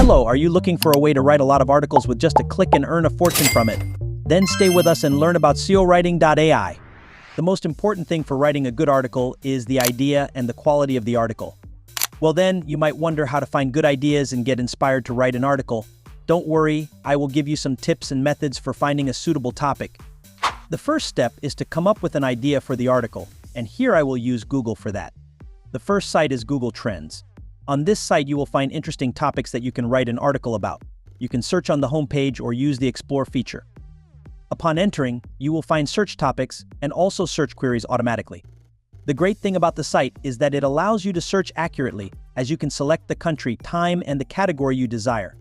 Hello, are you looking for a way to write a lot of articles with just a click and earn a fortune from it? Then stay with us and learn about seowriting.ai. The most important thing for writing a good article is the idea and the quality of the article. Well then, you might wonder how to find good ideas and get inspired to write an article. Don't worry, I will give you some tips and methods for finding a suitable topic. The first step is to come up with an idea for the article, and here I will use Google for that. The first site is Google Trends. On this site you will find interesting topics that you can write an article about. You can search on the homepage or use the Explore feature. Upon entering, you will find search topics and also search queries automatically. The great thing about the site is that it allows you to search accurately, as you can select the country, time, and the category you desire.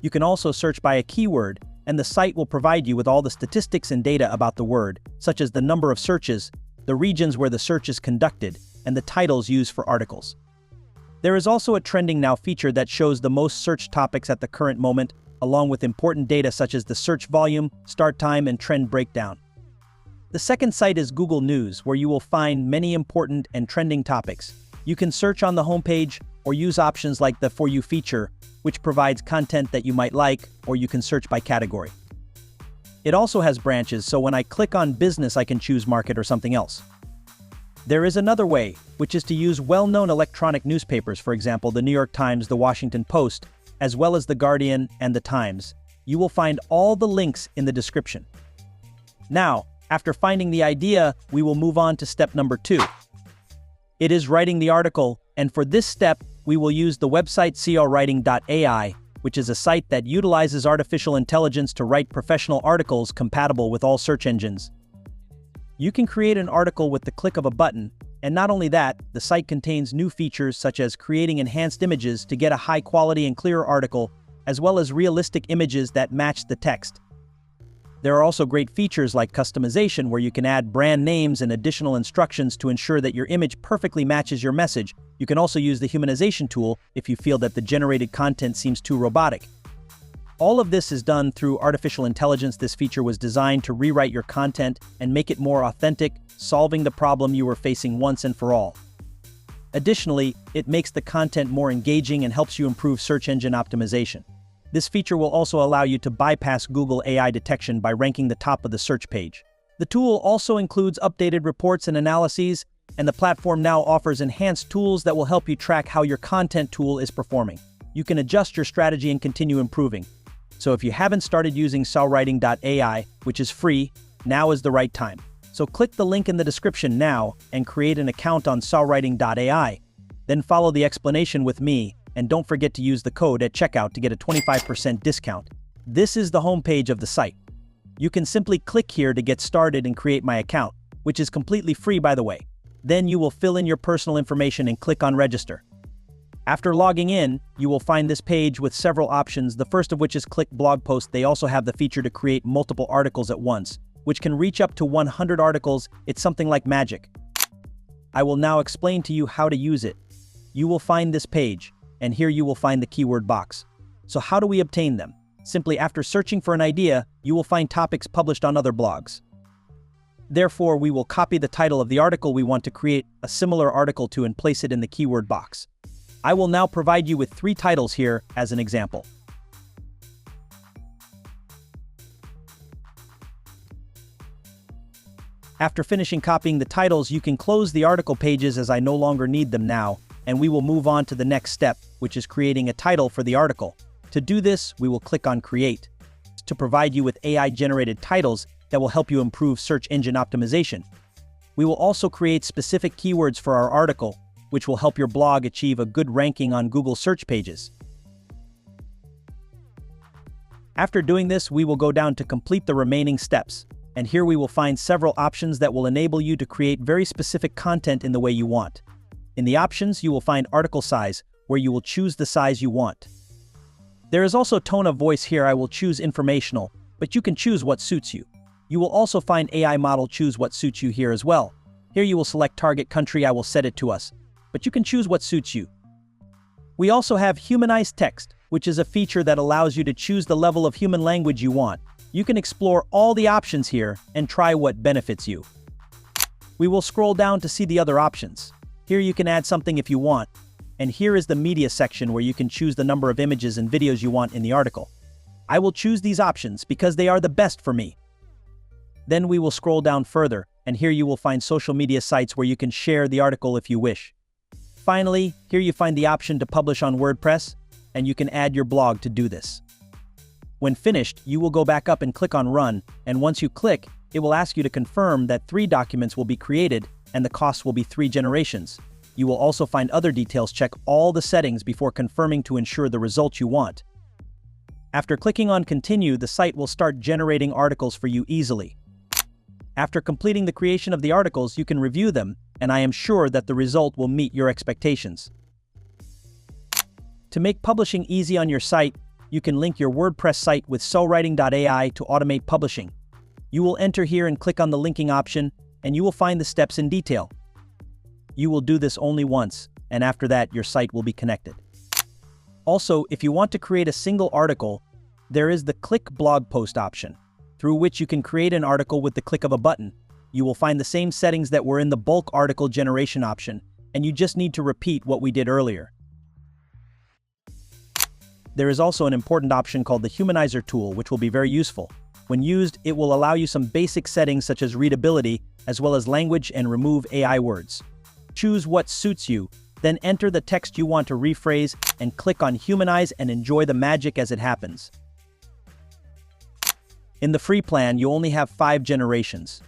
You can also search by a keyword, and the site will provide you with all the statistics and data about the word, such as the number of searches, the regions where the search is conducted, and the titles used for articles. There is also a Trending Now feature that shows the most searched topics at the current moment, along with important data such as the search volume, start time, and trend breakdown. The second site is Google News, where you will find many important and trending topics. You can search on the homepage or use options like the For You feature, which provides content that you might like, or you can search by category. It also has branches, so when I click on business I can choose market or something else. There is another way, which is to use well-known electronic newspapers, for example, the New York Times, the Washington Post, as well as the Guardian and the Times. You will find all the links in the description. Now, after finding the idea, we will move on to step number 2. It is writing the article, and for this step, we will use the website seowriting.ai, which is a site that utilizes artificial intelligence to write professional articles compatible with all search engines. You can create an article with the click of a button, and not only that, the site contains new features such as creating enhanced images to get a high-quality and clear article, as well as realistic images that match the text. There are also great features like customization, where you can add brand names and additional instructions to ensure that your image perfectly matches your message. You can also use the humanization tool if you feel that the generated content seems too robotic. All of this is done through artificial intelligence. This feature was designed to rewrite your content and make it more authentic, solving the problem you were facing once and for all. Additionally, it makes the content more engaging and helps you improve search engine optimization. This feature will also allow you to bypass Google AI detection by ranking the top of the search page. The tool also includes updated reports and analyses, and the platform now offers enhanced tools that will help you track how your content tool is performing. You can adjust your strategy and continue improving. So if you haven't started using seowriting.ai, which is free, now is the right time. So click the link in the description now and create an account on seowriting.ai. Then follow the explanation with me, and don't forget to use the code at checkout to get a 25% discount. This is the homepage of the site. You can simply click here to get started and create my account, which is completely free by the way. Then you will fill in your personal information and click on register. After logging in, you will find this page with several options, the first of which is click blog post. They also have the feature to create multiple articles at once, which can reach up to 100 articles. It's something like magic. I will now explain to you how to use it. You will find this page, and here you will find the keyword box. So how do we obtain them? Simply after searching for an idea, you will find topics published on other blogs. Therefore, we will copy the title of the article we want to create a similar article to and place it in the keyword box. I will now provide you with 3 titles here as an example. After finishing copying the titles, you can close the article pages as I no longer need them now, and we will move on to the next step, which is creating a title for the article. To do this, we will click on Create to provide you with AI-generated titles that will help you improve search engine optimization. We will also create specific keywords for our article, which will help your blog achieve a good ranking on Google search pages. After doing this, we will go down to complete the remaining steps, and here we will find several options that will enable you to create very specific content in the way you want. In the options, you will find article size, where you will choose the size you want. There is also tone of voice here. I will choose informational, but you can choose what suits you. You will also find AI model, choose what suits you here as well. Here you will select target country. I will set it to us, but you can choose what suits you. We also have humanized text, which is a feature that allows you to choose the level of human language you want. You can explore all the options here and try what benefits you. We will scroll down to see the other options. Here you can add something if you want. And here is the media section where you can choose the number of images and videos you want in the article. I will choose these options because they are the best for me. Then we will scroll down further, and here you will find social media sites where you can share the article if you wish. Finally, here you find the option to publish on WordPress, and you can add your blog to do this. When finished, you will go back up and click on Run, and once you click, it will ask you to confirm that 3 documents will be created and the cost will be 3 generations. You will also find other details. Check all the settings before confirming to ensure the result you want. After clicking on Continue, the site will start generating articles for you easily. After completing the creation of the articles, you can review them, and I am sure that the result will meet your expectations. To make publishing easy on your site, you can link your WordPress site with seowriting.ai to automate publishing. You will enter here and click on the linking option, and you will find the steps in detail. You will do this only once, and after that, your site will be connected. Also, if you want to create a single article, there is the Click Blog Post option, through which you can create an article with the click of a button. You will find the same settings that were in the bulk article generation option, and you just need to repeat what we did earlier. There is also an important option called the Humanizer tool, which will be very useful. When used, it will allow you some basic settings such as readability, as well as language, and remove AI words. Choose what suits you, then enter the text you want to rephrase, and click on Humanize and enjoy the magic as it happens. In the free plan, you only have 5 generations.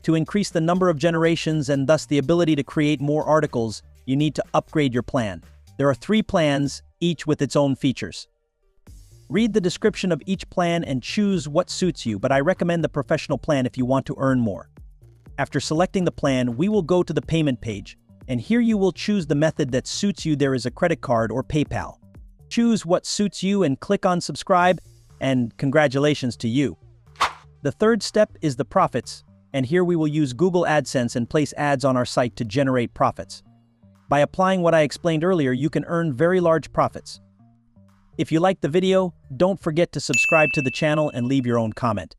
To increase the number of generations and thus the ability to create more articles, you need to upgrade your plan. There are 3 plans, each with its own features. Read the description of each plan and choose what suits you, but I recommend the professional plan if you want to earn more. After selecting the plan, we will go to the payment page, and here you will choose the method that suits you. There is a credit card or PayPal. Choose what suits you and click on subscribe, and congratulations to you. The third step is the profits, and here we will use Google AdSense and place ads on our site to generate profits. By applying what I explained earlier, you can earn very large profits. If you liked the video, don't forget to subscribe to the channel and leave your own comment.